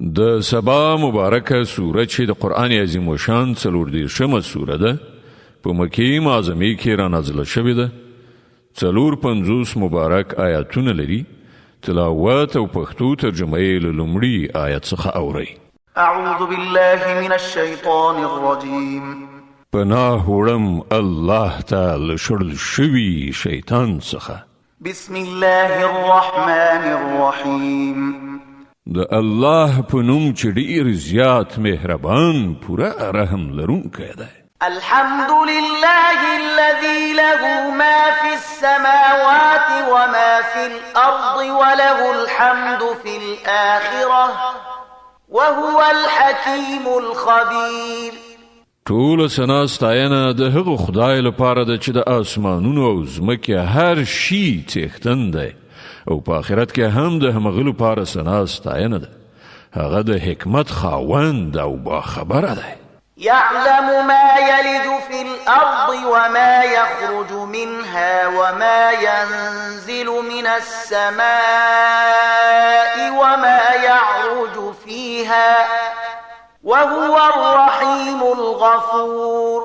د سبا مبارکه سوره چې د قرآن عظیم الشان 40 سوره ده په مکې معظمه کې را نازله شوې ده. 450 مبارک آیاتونه لري. تلاوت او پښتو ترجمه یې له لومړي آیت څخه اورئ. اعوذ بالله من الشیطان الرجیم. پناه وړم الله تعالی شړل شوي شیطان څخه. بسم الله الرحمن الرحیم. د الله په نوم چې ډېر زیات مهربان پوره رحم لرونکی دی. الحمد لله الذي له ما في السماوات وما في الأرض وله الحمد في الآخرة وهو الحكيم الخبير. ټول ثنا ستاینه د هغه خدای لپاره ده چې د آسمانونو او ځمکې هر شي څښتن دی او په آخرت کې هم د همغه لپاره ثنا ستاینه ده. هغه د حکمت خاوند او باخبره دی. يعلم ما يلج في الأرض وما يخرج منها وما ينزل من السماء وما يعرج فيها وهو الرحيم الغفور.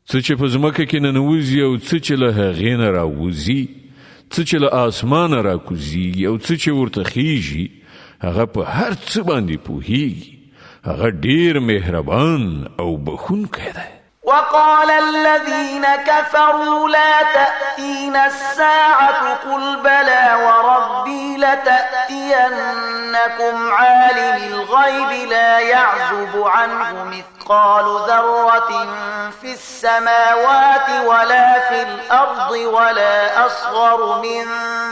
څه چې په ځمکه کې ننوځي او څه چې له هغې نه راوځي، څه چې له آسمانه راکوزیږي او څه چې ورته خیږي، هغه په هر څه باندې پوهیږي. هغه ډیر مهربان او بخښونکی دی. وقال الذين كفروا لا تأتينا الساعة قل بلى وربي لتأتينكم عالم الغيب لا يعزب عنه مثقال ذرة في السماوات ولا في الأرض ولا أصغر من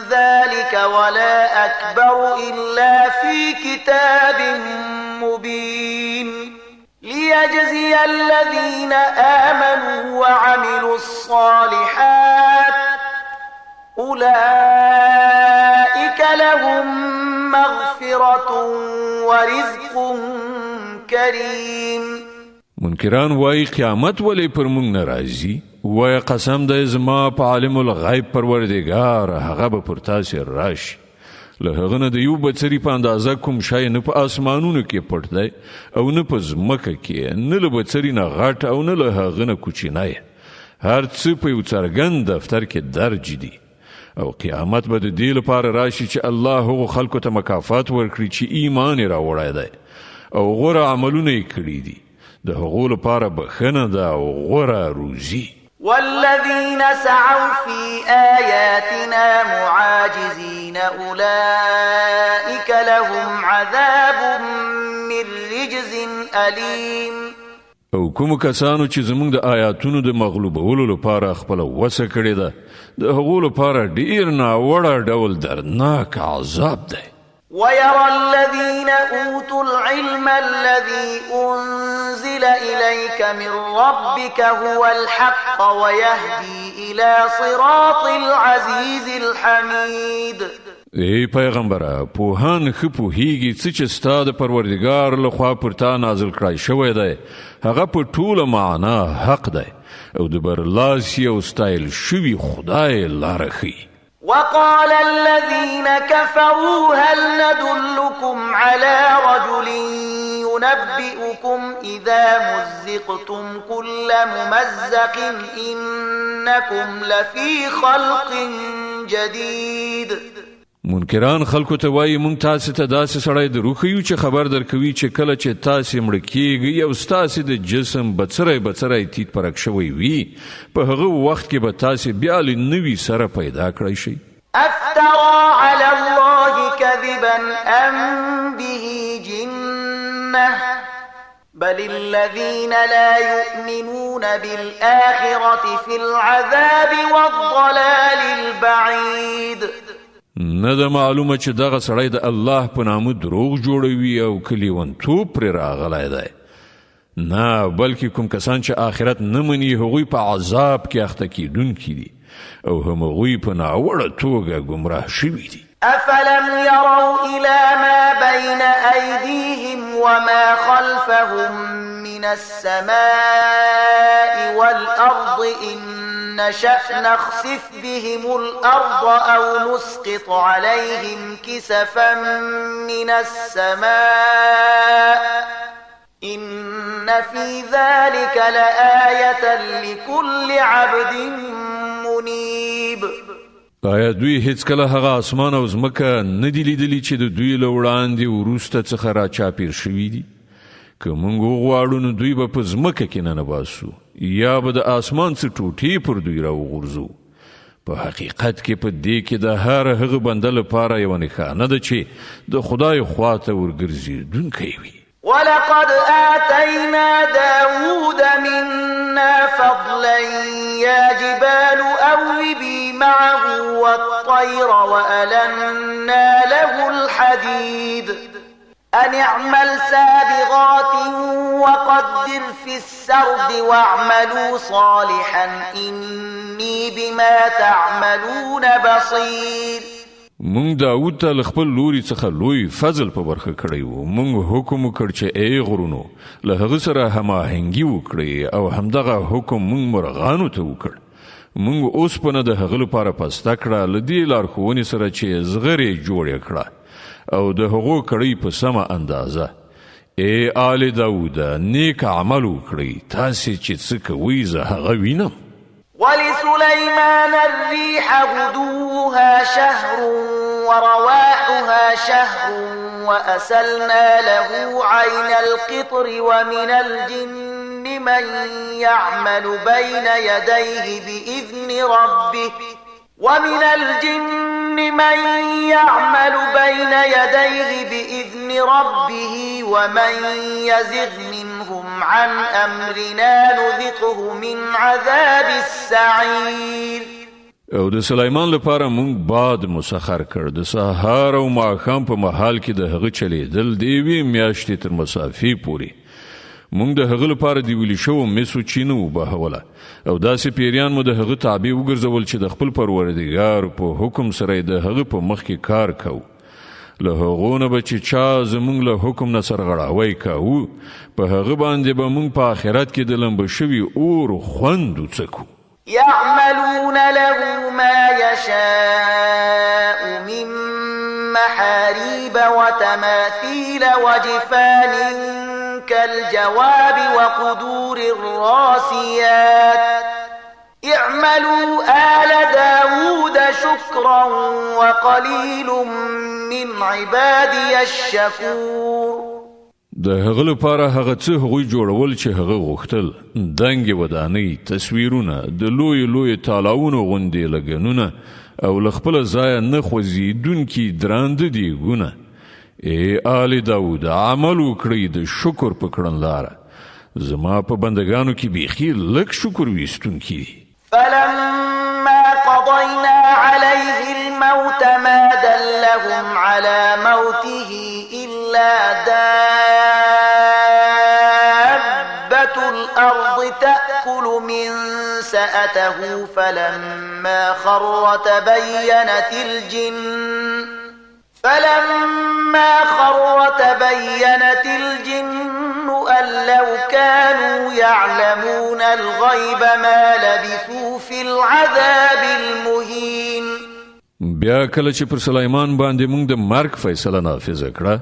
ذلك ولا أكبر إلا في كتاب مبين ليجزي الذين آمنوا وعملوا الصالحات أولئك لهم مغفرة ورزق كريم. منکران وای قیامت ولی پر مونږ ناراضي. وای قسم د زما په عالم الغیب پروردگار هغه به پر تاسو راشي. له هغه نه د یو بڅري په اندازه کوم شای نه په اسمانونو کې پټ دی او نه په ځمکه کې، نه له بڅري نه غټ او نه له هغه نه کوچنی. هر څه په یو څرګند دفتر کې درج دي او قیامت به د دې لپاره راشي چې الله هغو خلکو ته مکافات ورکړي چې ایمان یې راوړی دی او غوره عملونه یې کړي دي. د هغو لپاره بخښنه ده او غوره روزي. والذين سعوا في آياتنا معاجزين أولئك لهم عذاب من رجز أليم. او کوم کسانو چې زموږ د آیاتونو د مغلوبولو لپاره خپل وسه کړې ده، د هغو لپاره ډیر ناوړه ډول دردناک عذاب دی. ويرى الذين أوتوا العلم الذي أنزل إليك من ربك هو الحق ويهدي إلى صراط العزيز الحميد. ای پیغمبره، پوهان ښه پوهیږي څه چې ستا د پروردګار لخوا پر تا نازل کړی شوی دی هغه په ټوله معنا حق دی او د برلاسي او ستایل شوي خدای لاره ښیي. وقال الذين كفروا هل ندلكم على رجل ينبئكم إذا مزقتم كل ممزق إنكم لفي خلق جديد. منکران خلکو ته وایي مونږ تاسو ته داسې سړی دروښیو چې خبر درکوي چې کله چې تاسې مړه کیږئ او ستاسې د جسم بڅری تیت پرک شوی وي په هغه وخت کې به تاسې بیا له نوي سره پیدا کړی شئ. افترى على الله كذبا ام به جنة بل الذين لا يؤمنون بالآخرة في العذاب والضلال البعيد. نه ده معلومه چې دغه سړی د الله په نامه دروغ جوړوي او کلیونتوب پرې راغلی دی. نه بلکې کوم کسان چې آخرت نه مني هغوی په عذاب کې اخته کیدونکي دي او همغوی په ناوړه توګه ګمراه شوي دي. أفلم يروا إلى ما بين أيديهم وما خلفهم من السماء والأرض إن نشأ نخسف بهم الأرض أو نسقط عليهم كسفا من السماء في ذلك لآية لكل عبد منيب. آیا دوی هیڅ کله هغه اسمان او ځمکه نه دي لیدلي چې د دوی له وړاندې وروسته څخه راچاپېر شوي دي؟ که موږ وغواړو نو دوی به په ځمکه کې ننباسو یا به د اسمان څه ټوټې پر دوی راوغورځو. په حقیقت کې په دې کې د هر هغه بنده لپاره یوه نښانه ده چې د خدای خواته ورګرځېدونکی وي. ولقد آتينا داود منا فضلا يا جبال أوبي معه والطير وألنا له الحديد أن اعمل سابغات وقدر في السرد واعملوا صالحا إني بما تعملون بصير. مونږ داود ته له خپل لوري څخه لوی فضل په برخه کړی و. مونږ حکم وکړ چې ای غرونو له هغه سره هماهنګي وکړئ او همدغه حکم مونږ مرغانو ته وکړ. مونږ اوسپنه د هغه لپاره پسته کړه له دې لارښوونې سره چې زغرې جوړې کړه او د هغو کړۍ په سمه اندازه. ای آل داود نیک عمل وکړئ، تاسې چې څه کوئ زه هغه وینم. ولسليمان الريح غدوها شهر ورواحها شهر وأسلنا له عين القطر ومن الجن من يعمل بين يديه بإذن ربه ومن يزغ منهم عن أمرنا نذقه من عذاب السعير. او د سلیمان لپاره مونږ باد مسخر کړ د سهار او ماښام په مهال کې د هغه چلیدل د یوې میاشتې تر مسافې پورې. مونږ د هغه لپاره د ویلې شوو مسو چینه وبهوله او داسې پیریان مو د هغه تابع وګرځول چې د خپل پروردګار په حکم سره د هغه په مخ کې کار کوو. له هغو نه به چې چا زمونږ له حکم نه سرغړاوی کوو په هغه باندې به مونږ په آخرت کې د لمبه شوي اور خوند وڅکو. يعملون له ما يشاء من محاريب وتماثيل وجفان كالجواب وقدور الراسيات اعملوا آل داود شكرا وقليل من عبادي الشكور. د هغه لپاره هغه څه هغوی جوړول چې هغه غوښتل، دنګې ودانۍ، تصویرونه، د لوی تالاونو غوندې لګنونه او له خپله ځایه نه خوځېدونکي درانده دیګونه. ای آل داود عمل وکړئ د شکر په کړنلاره. زما په بندگانو کې بیخي لږ شکر ویستونکي دي. فلما قضينا عليه الموت ما دلهم على موته إلا دابة الأرض تأكل من سأته فلما خر تبينت الجن أن لو كانوا يعلمون الغيب ما لبثوا في العذاب المهين. بیا کله چې پر سلیمان باندې موږ د مرګ فیصله نافذه کړه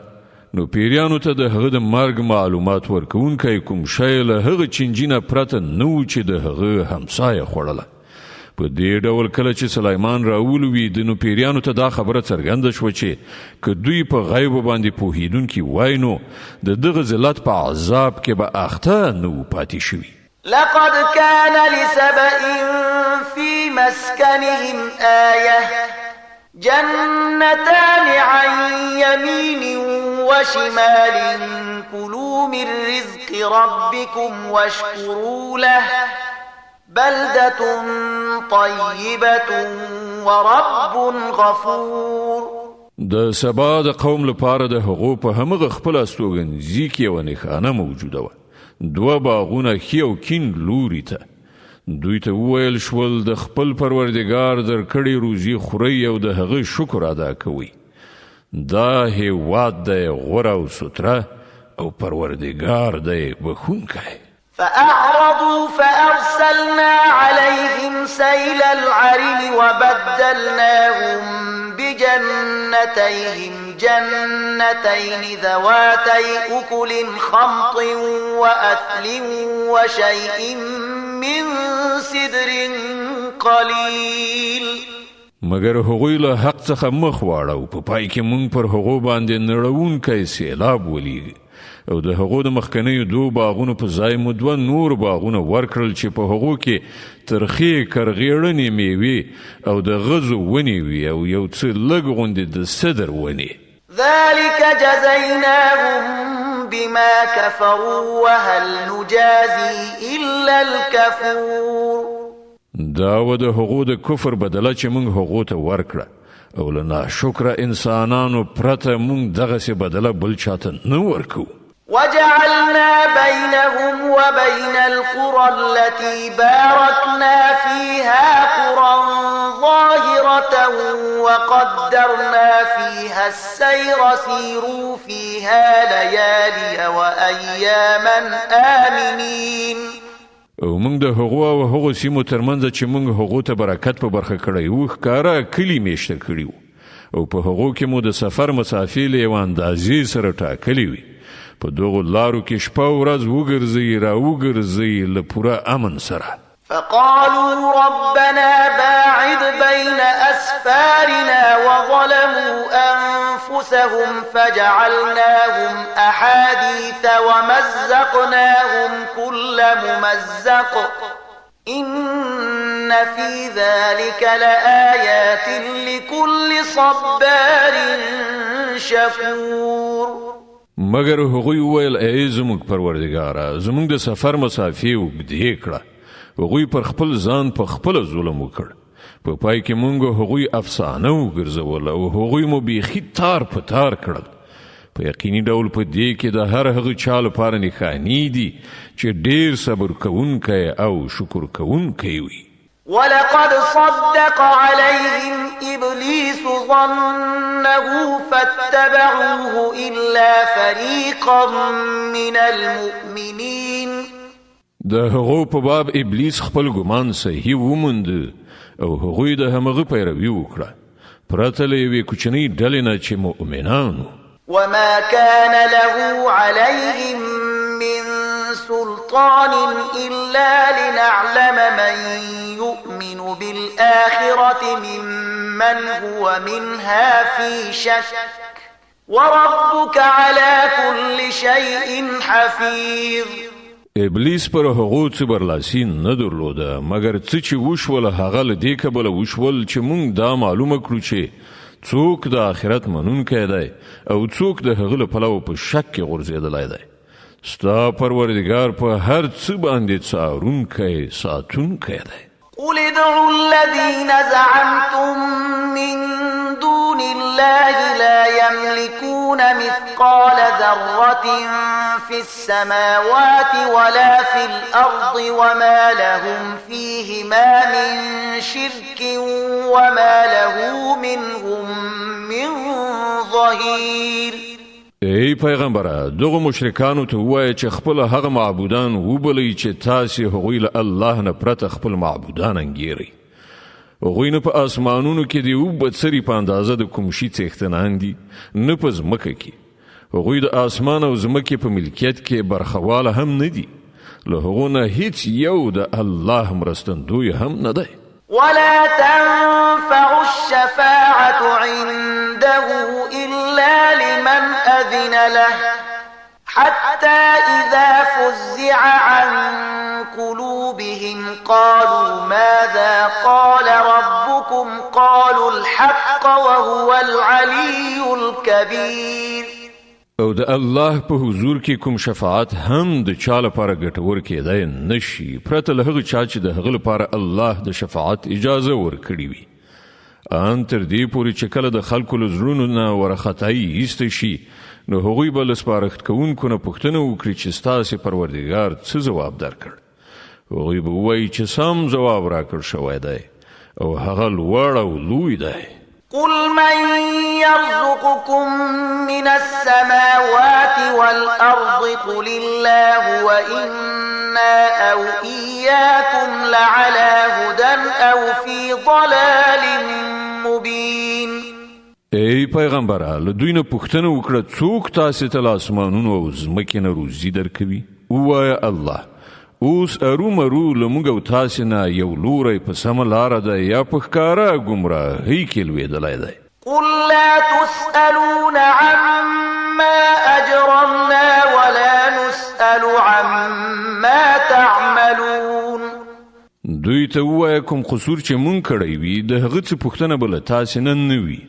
نو پیریانو ته د هغه د مرګ معلومات ورکوونکی کوم شی له هغه چینجینه پرته نه و چې د هغه همسایه خوړله. په دې ډول کله چې سلیمان راولوید نو پیریانو ته دا خبره څرګنده شوه چې که دوی په غیب باندې پوهیدونکي وای نو د دغه ذلت په عذاب کې به اخته نه و پاتې شوي. لقد كان لسبإ في مسكنهم آية جنتان عن يمين وشمال كلوا من رزق ربكم واشكروا له بلدة طيبة ورب غفور. د سبا د قوم لپاره د هغو په همغه خپل استوګنځي کې یوه نښانه موجوده وه. دوه باغونه ښي او کیڼ لوري ته. دوی ته وویل شول د خپل پروردګار درکړې روزي خورئ او د هغه شکر ادا کوئ. دا هیواد دی غوره او ستره او پروردګار دی بخښونکی. فأعرضوا فأرسلنا عليهم سيل العرم وبدلناهم بجنتيهم الجنتين ذواتي أكل خمط وأثل وشيء من سدر قليل. مگر هغوی له حق څخه مخ واړو، په پای کې مونږ پر هغو باندې نړونکی سیلاب ولیږي او د هغو د مخکنیو 2 باغونو په ځای مو 2 نور باغونه ورکړل چې په هغو کې ترخې کرغېړنې میوې او د غزو ونې وي او یو څه لږ غوندې د سدر ونې. ذلك جزيناهم بما كفروا وهل نجازي إلا الكفور. دا و د هغو د کفر بدله چې مونږ هغو ته ورکړه او له ناشکره انسانانو پرته مونږ دغسې بدله بل چاته نه ورکو. وجعلنا بينهم وبين القرى التي باركنا فيها قرى ظاهرة وقدرنا فيها السير سيروا فيها ليالي وأياما آمنين. او مونږ د هغو او هغو سیمو ترمنځ چې مونږ هغو ته برکت په برخه کړی وو ښکاره کلي میشته کړي وو او په هغو کې مو د سفر مسافې له یوه اندازې سره ټاکلې وي. په دغو لارو کې شپه ورځ وګرځئ را وګرځئ له پوره امن سره. فقالوا ربنا باعد بين أسفارنا وظلموا أنفسهم فجعلناهم أحاديث ومزقناهم كل ممزق إن في ذلك لآيات لكل صبار شكور. مگر هغوی ویل ای زموږ پروردګاره زموږ د سفر مسافې اوږدې کړه. هغوی پر خپل ځان په خپله ظلم وکړ. په پای کې مونږ هغوی افسانه وګرځول او هغوی مو بیخي تار په تار کړل. په یقیني ډول په دې کې د هر هغه چا لپاره نښانې دي چې ډېر صبر کوونکی او شکر کوونکی وي. ولقد صدق عليهم إبليس ظنه فاتبعوه إلا فريقا من المؤمنين. د هغو په باب ابلیس خپل ګمان صحیح وموند او هغوی د همغه پیروي وکړه پرته له یوې کوچنۍ ډلې نه چې مؤمنانو. وما كان له عليهم من سلطان إلا لنعلم من يؤمن بالآخرة ممن هو منها في شك وربك على كل شيء حفيظ. ابلیس پر هغو څه برلاسي نه درلوده مګر څه چې وشول هغه له دې کبله وشول چې مونږ دا معلومه کړو چې څوک د آخرت منونکی دی او څوک د هغه له پلوه په شک کې غورځېدلی دی. ستا پروردګار په هر څه باندې څارونکی ساتونکی دی. قل ادعوا الذين زعمتم من دون الله لا يملكون مثقال ذرة في السماوات ولا في الأرض وما لهم فيهما من شرك وما له منهم من ظهير. ای پیغمبره دغه مشرکانو ته ووایه چې خپل هغه معبودان وبلئ چې تاسې هغوی له الله نه پرته خپل معبودان انګیرئ. هغوی نه په اسمانونو کې د یو بڅري په اندازه د کوم شي څښتنان دي نه په ځمکه کې. هغوی د اسمان او ځمکې په ملکیت کې برخواله هم نه دي. له هغو نه هیڅ یو د الله مرستندوی هم نه دی. ولا تنفع الشفاعة عنده إلا لمن أذن له حتى إذا فزع عن قلوبهم قالوا ماذا قال ربكم قالوا الحق وهو العلي الكبير. او د الله په حضور کې کوم شفاعت هم د چا لپاره ګټور کېدای نشي پرته له هغه چا چې د هغه لپاره الله د شفاعت اجازه ورکړي وي. ان تر دې پورې چې کله د خلکو له زړونو نه ورختایي ایسته شي نو هغوی به له سپارښت کوونکو نه پوښتنه وکړي چې ستاسې پروردګار څه ځواب درکړ. هغوی به ووایي چې سم ځواب راکړ شوی دی او هغه لوړ او لوی دی. قل من يرزقكم من السماوات والأرض قل الله وإنا أو إياكم لعلى هدى أو في ضلال مبين. ای پیغمبره له دوی نه پوښتنه وکړه څوک تاسې ته له اسمانونو او ځمکې نه روزي درکوي؟ ووایه الله. اوس ارومرو له موږ او تاسې نه یو لوری په سمه لاره ده یا په ښکاره ګمراهۍ کې لوېدلی دی. قل لا تسألون عما أجرمنا ولا نسأل عما تعملون. دوی ته ووایه کوم قصور چې مونږ کړی وي د هغه څه پوښتنه به له تاسې نه وي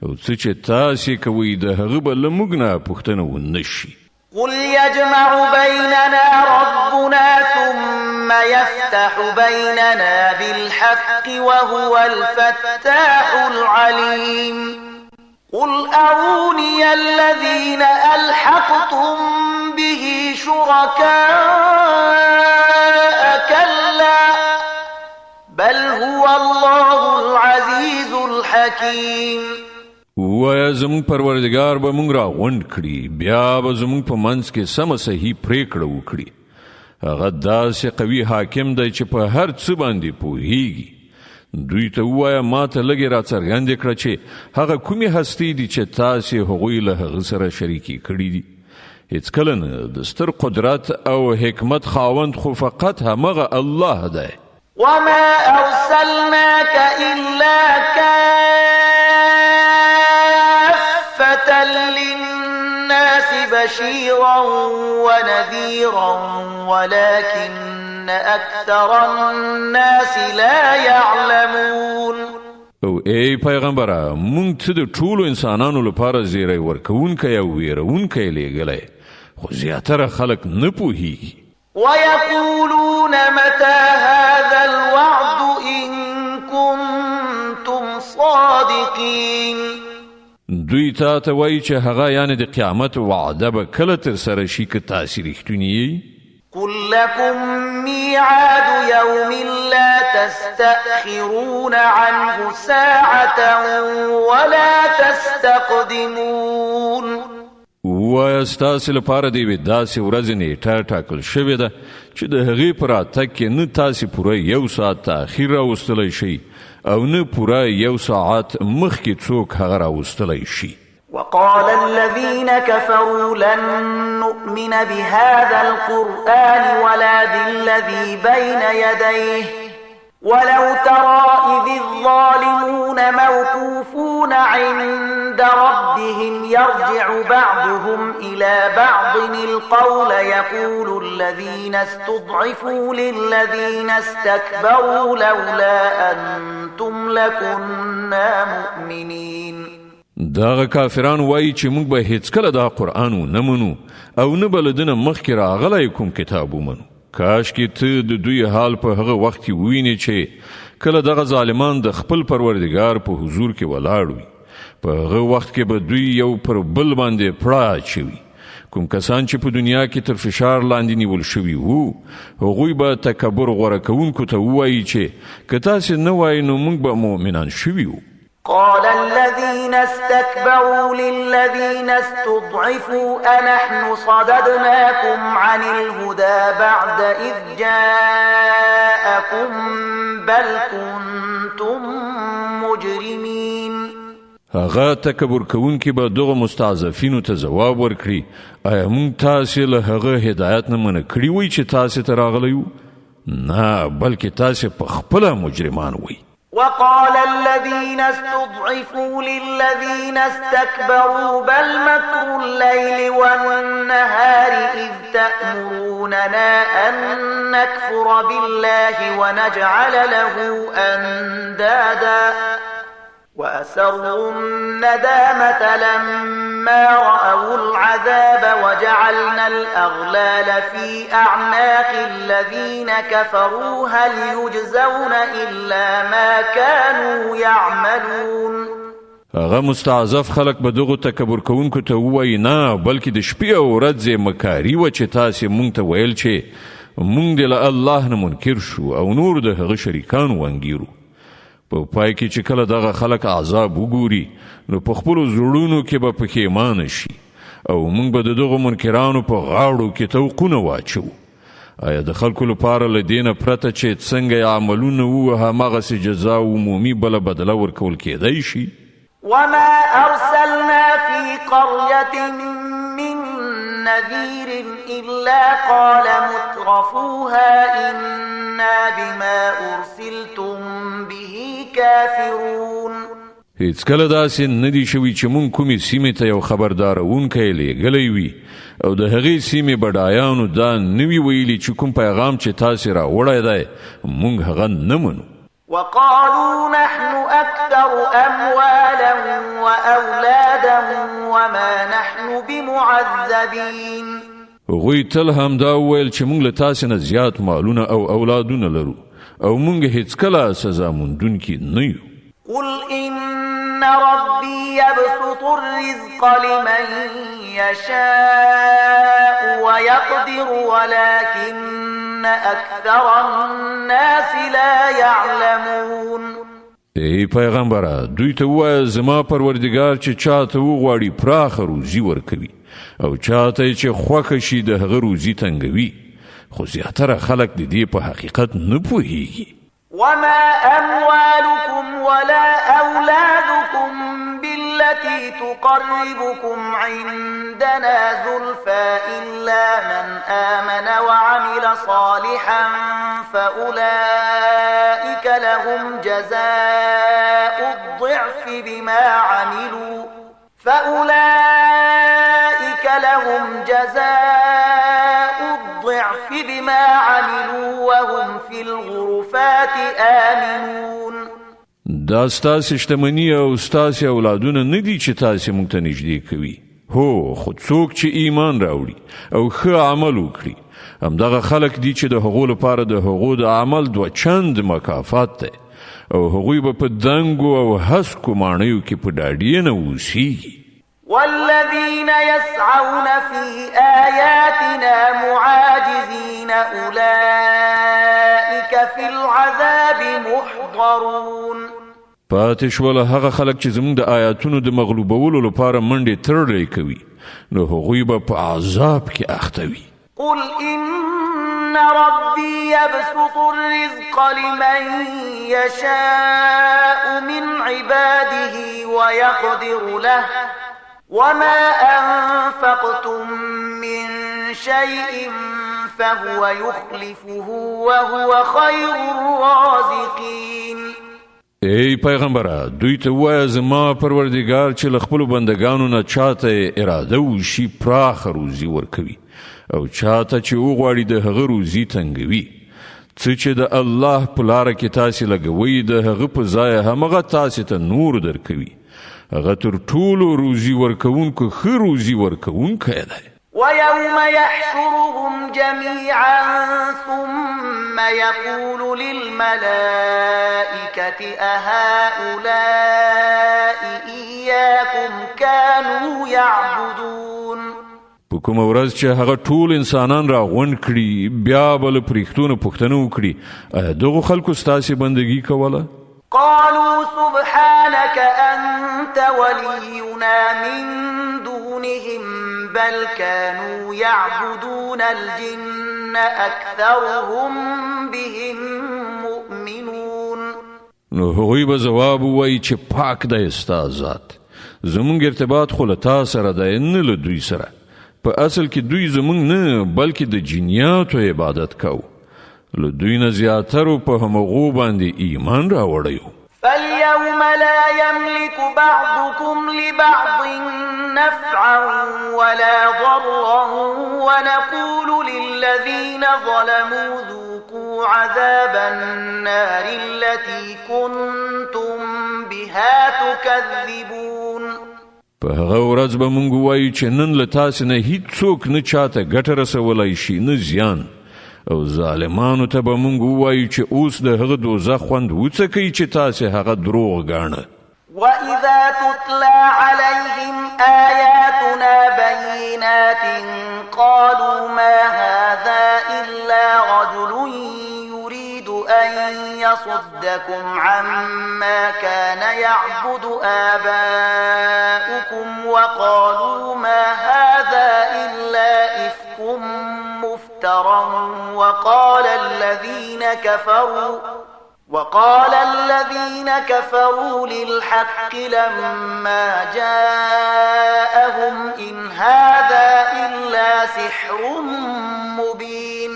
او څه چې تاسې کوئ د هغه به له موږ نه پوښتنه ونه شي. قل يجمع بيننا ربنا ثم يفتح بيننا بالحق وهو الفتاح العليم. قل أروني الذين ألحقتم به شركاء كلا بل هو الله العزيز الحكيم. وایه زمونږ پروردګار به مونږ را غونډ کړي بیا به زمونږ په منځ کې سمه صحیح پریکړه وکړي. هغه داسې قوي حاکم دی چې په هر څه باندې پوهیږي. دوی ته ووایه ما ته لږې راڅرګندې کړه چې هغه کومې هستۍ دي چې تاسې هغوی له هغه سره شریکې کړي دي. هېڅکله نه د ستر قدرت او حکمت خاوند خو فقط همغه الله دی. وما أرسلناك إلا للناس بشيرا ونذيرا ولكن أكثر الناس لا يعلمون. او ای پیغمبره مونږ ته د ټولو انسانانو لپاره زیری ورکوونکی او ویرونکی لیږلی خو زیاتره خلک نه پوهیږي. ويقولون متى هذا الوعد إن كنتم صادقين. دوی ته وایي چې هغه یعنی د قیامت وعده به کله ترسره شي که تاسې رښتونی یئ. قل لكم ميعاد يوم لا تستأخرون عنه ساعة ولا تستقدمون. وایه ستاسې لپاره د یوې داسې ورځې نیټه ټاکل شوې ده چې د هغې په راتګ کې نه تاسې پوره 1 ساعت تاخیر راوستلی شئ او نه پوره 1 ساعت مخکې څوک هغه راوستلی شي. وقال الذين كفروا لن نؤمن بهذا القرآن ولا بالذي بين يديه ولو ترى إذ الظالمون موقوفون عند ربهم يرجع بعضهم إلى بعض القول يقول الذين استضعفوا للذين استكبروا لولا أنتم لكنا مؤمنين. داغه کافران وایي چې موږ به هیڅکله دا قرآن ونه منو او نه به له دنه مخکې راغلی کوم کتاب ومنو. کاشکې ته د دوی حال په هغه وخت کې ووینې چې کله دغه ظالمان د خپل پروردګار په حضور کې ولاړ وي. په هغه وخت کې به دوی یو پر بل باندې پړه اچوي. کوم کسان چې په دنیا کې تر فشار لاندې نیول شوي وو هغوی به تکبر غوره کوونکو ته ووایي چې که تاسې نه وایي نو موږ به مؤمنان شوي وو. قال الذين استكبروا للذين استضعفوا أنحن صددناكم عن الهدى بعد إذ جاءكم بل كنتم مجرمين. هغه تکبر کوونکي به دغه مستضعفینو ته ځواب ورکړي آیا موږ تاسې له هغه هدایت نه منع کړي وی چې تاسې ته راغلی وو؟ نه بلکې تاسې په خپله مجرمان وی. وقال الذين استضعفوا للذين استكبروا بل مكر الليل والنهار إذ تأمروننا أن نكفر بالله ونجعل له أندادا وأسروا الندامة لما رأوا العذاب وجعلنا الأغلال في أعناق الذين كفروا هل يجزون إلا ما كانوا يعملون. هغه مستعذف خلق به دغه تکبر کوونکو ته ووایي نه بلکې د شپې او ورځې مکاري وه چې تاسې مونږ ته ویل چې مونږ دې له الله نه منکر شو او نور د هغه شریکانو وانګیرو. په پای کې چې کله دغه خلک عذاب وګوري نو په خپلو زړونو کې به پښیمانه شي او موږ به د دغو منکرانو په غاړو کې توقونه واچو. آیا د خلکو لپاره له دې نه پرته چې څنګه یې عملونه وو هماغسې جزا عمومي بله بدله ورکول کېدی شي؟ وما أرسلنا في قرية من نذير إلا قال مترفوها إنا بما أرسلتم به كافرون. هیڅ کله داسې نه دی شوي چې مونږ کومې سیمې ته یو خبردارونکی لیږلی وي او د هغې سیمې بډایانو دا نه وي ویلي چې کوم پیغام چې تاسې راوړی دی مونږ هغه نه منو. وقالوا نحن أكثر أموالا وأولادا وما نحن بمعذبين. هغوی تل هم دا وویل چې مونږ له تاسې نه زیات مالونه او اولادونه لرو او مونږ هیڅکله سزا موندونکي نه یو. قل إن ربي يبسط الرزق لمن يشاء ويقدر ولكن أكثر الناس لا يعلمون. ای پیغمبره دوی ته ووایه زما پروردګار چې چاته وغواړي پراخه روزي ورکوي او چاته چې خوښه شي د هغه روزي تنګوي خو زیاتره خلک د دې په حقیقت نه پوهیږي. وما أموالكم ولا أولادكم بالتي تقربكم عندنا زلفى إلا من آمن وعمل صالحا فأولئك لهم جزاء الضعف بما عملوا وهم في الغرفات آمنون. دا ستاسې شتمني او ستاسې اولادونه نه دي چې تاسې موږ ته نږدې کوي. هو خو څوک چې ایمان راوړي او ښه عمل وکړي همدغه خلک دي چې د هغو لپاره د هغو د عمل 2 چند مکافات دی او هغوی به په دنګو او هسکو ماڼیو کې په ډاډې نه اوسیږي. والذين يسعون في آياتنا معاجزين أولئك في العذاب محضرون. پاتې شول هغه خلک چې زموږ د آیاتونو د مغلوبولو لپاره منډې ترړې کوي نو هغوی به په عذاب کې اخته وي. قل إن ربي يبسط الرزق لمن يشاء من عباده ويقدر له وما أنفقتم من شيء فهو يخلفه وهو خير الرازقين. ای پیغمبره دوی ته وایه زما پروردګار چې له خپلو بندګانو نه چاته اراده وشي پراخه روزي ورکوي او چاته چې وغواړي د هغه روزي تنګوي. څه چې د الله په لاره کې تاسې لګوئ د هغه په ځای همغه تاسې ته نور درکوي. هغه تر ټولو روزي ورکوونکو ښه روزي ورکوونکی دی. ويوم يحشرهم جميعا ثم يقول للملائكة أهؤلاء إياكم كانوا يعبدون. په کومه ورځ چې هغه ټول انسانان را غونډ کړي بیا به له پرښتونو پوښتنه وکړي آیا دغو خلکو ستاسې بندګي کوله؟ قالوا سبحانك أنت ولينا من دونهم بل كانوا يعبدون الجن أكثرهم بهم مؤمنون. نو هغوی به جواب ووایي چې پاک دی ستا ذات زمونږ ارتباط خو له تا سره دی نه له دوی سره. په اصل کې دوی زمونږ نه بلکې د جنیاتو عبادت کوو. له دوی نه زیاترو په همغو باندې ایمان راوړی وو. فاليوم لا يملك بعضكم لبعض نفعا ولا ضرا ونقول للذين ظلموا ذوقوا عذاب النار التي كنتم بها تكذبون. په هغه ورځ به مونږ وایو چې نن له تاسې نه هیڅوک نه چاته ګټه رسولی شي نه زیان او ظالمانو ته به مونږ ووایو چې اوس د هغه دوزخ خوند وڅکئ چې تاسې هغه دروغ ګاڼه. وإذا تتلى عليهم آياتنا بينات قالوا ما هذا إلا رجل يريد أن يصدكم عما كان يعبد آباؤكم وقالوا ما هذا إلا إفك وقال الذين كفروا للحق لما جاءهم إن هذا إلا سحر مبين.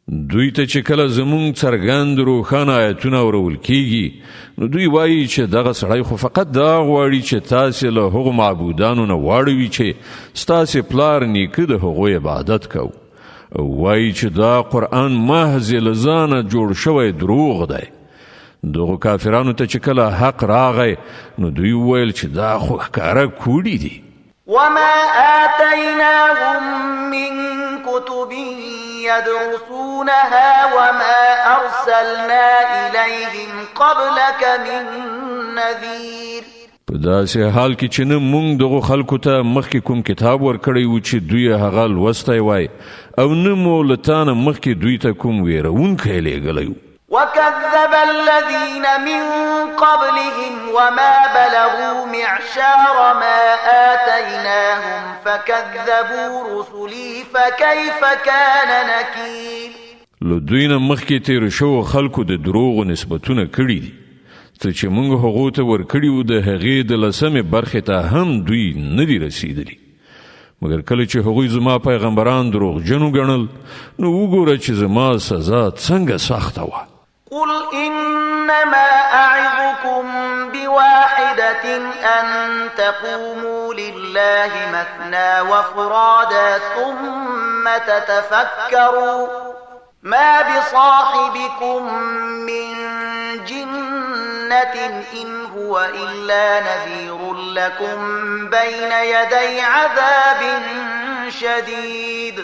دوی ته چې کله زمونږ څرګند روښانه آیتونه اورول کیږي نو دوی وایي چې دغه سړی خو فقط دا غواړي چې تاسې له هغو معبودانو نه واړوي چې ستاسې پلار نیکه د هغو عبادت کو. وایي چې دا قرآن محض له ځانه جوړ شوی دروغ دی. دغو کافرانو ته چې کله حق راغی نو دوی وویل چې دا خو ښکاره کوډي دي. وما آتيناهم من كتب يدرسونها وما أرسلنا إليهم قبلك من نذير. په داسې حال کې چې نه موږ دغو خلکو ته مخکې کوم کتاب ورکړی و چې دوی هغه لوستی وای او نه مو له تا نه مخکې دوی ته کوم ویرونکی لیږلی و. وكذب الذين من قبلهم وما بلغوا معشار ما آتيناهم فكذبوا رسلي فكيف كان نكير. له دوی نه مخکې تیر شوو خلکو د دروغو نسبتونه کړي دي. څه چې موږ هغو ته ورکړي وو د هغې د لسمې برخې ته هم دوی نه دي رسېدلي. مګر کله چې هغوی زما پیغمبران دروغجن وګڼل نو وګوره چې زما سزا څنګه سخته وه. قل إنما أعظكم بواحدة أن تقوموا لله مثنى وفرادا ثم تتفكروا ما بصاحبكم من جنة إن هو إلا نذير لكم بين يدي عذاب شديد.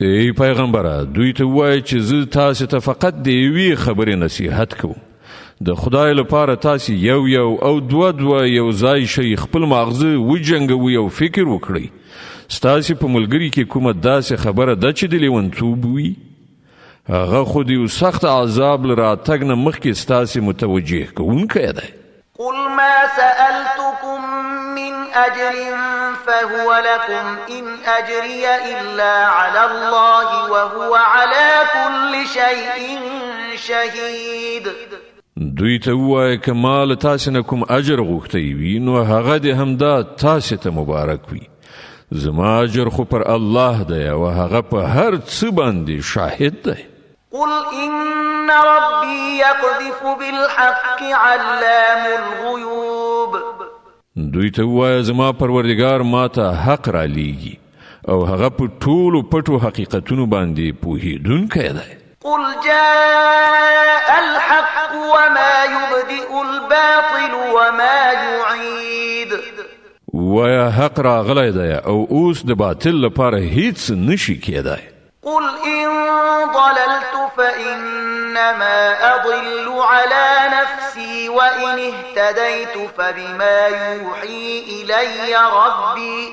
ای پیغمبره دوی ته وایي چې زه تاسې ته فقط د یوې خبرې نصیحت کوم. د خدای لپاره تاسې یو او دوه یو ځای شئ، خپل ماغزه وجنګوئ او فکر وکړئ. ستاسې په ملګري کې کومه داسې خبره ده چې د لیونتوب وي؟ هغه خو د یو سخت عذاب له راتګ نه مخکې ستاسې متوجه کوونکی دی. قل ما سألتكم من أجر فهو لكم إن أجري إلا على الله وهو على كل شيء شهيد. دوی ته ووایه که ما له تاسې نه کوم اجر غوښتی وي نو هغه دې همدا تاسې ته مبارک وي. زما اجر خو پر الله دی او هغه په هر څه باندې شاهد دی. قل إن ربي يقذف بالحق علام الغيوب. دوی ته ووایه زما پروردګار ما ته حق را لیږي او هغه په ټولو پټو حقیقتونو باندې پوهېدونکی دی. قل جاء الحق وما يبدئ الباطل وما يعيد. ووایه حق راغلی دی او اوس د باطل لپاره هیڅ نشي کېدی. قل إن ضللت فإنما أضل على نفسي وإن اهتديت فبما يوحي إلي ربي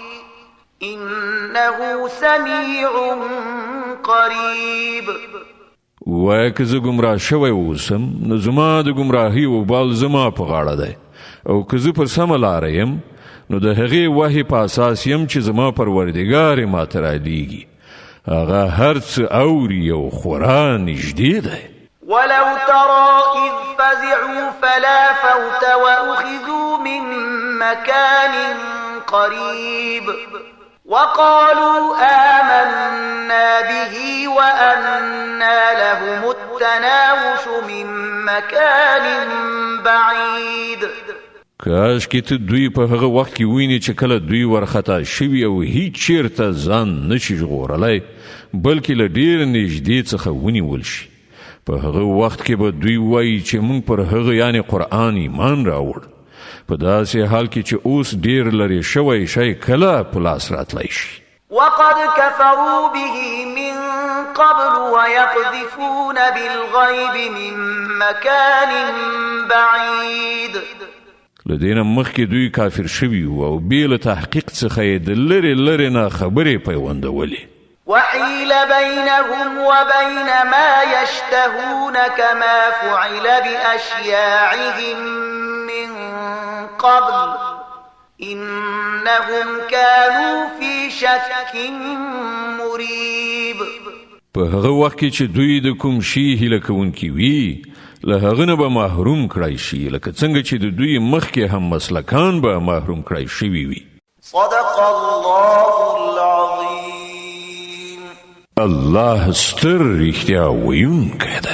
إنه سميع قريب. وایه که زه ګمراه شوی اوسم نو زما د ګمراهي وبال زما په غاړه دی او که زه پر سمه لاره یم نو د هغې وحي په اساس یم چې زما پروردګار یې ماته رالیږي. هغه هر څه اوري او خورا نږدې دی. ولو ترى إذ فزعوا فلا فوت وأخذوا من مكان قريب وقالوا آمنا به وأنى لهم التناوش من مكان بعيد. کاش کې ته دوی په هغه وخت کې ویني چې کله دوی ورخطا شوي او هیڅ چیرته ځان نشي ژغورلی بلکې له ډېر نږدې څخه ونیول شي. په هغه وخت کې به دوی وایي چې موږ پر هغه یعنې قرآن ایمان راوړ. په داسې حال کې چې اوس ډېر لرې شوی شی کله په لاس راتلی شي. وقد كفروا به من قبل ويقذفون بالغيب من مكان بعيد. لدينا مخکې دوی کافر شوي وو او بې له تحقیق څخه یې د لرې نه خبرې پیوندولې. وحيل بينهم وبين ما يشتهون كما فعل بأشياعهم من قبل إنهم كانوا في شك مريب. په هغه وخت کې چې دوی د کوم شي هیله کوونکي وي له هغه نه به محروم کړای شي لکه څنګه چې د دوی مخکې هم مسلکان به محروم کړای شوي وي. صدق الله العظیم. الله ستر رښتیا ویونکی دی.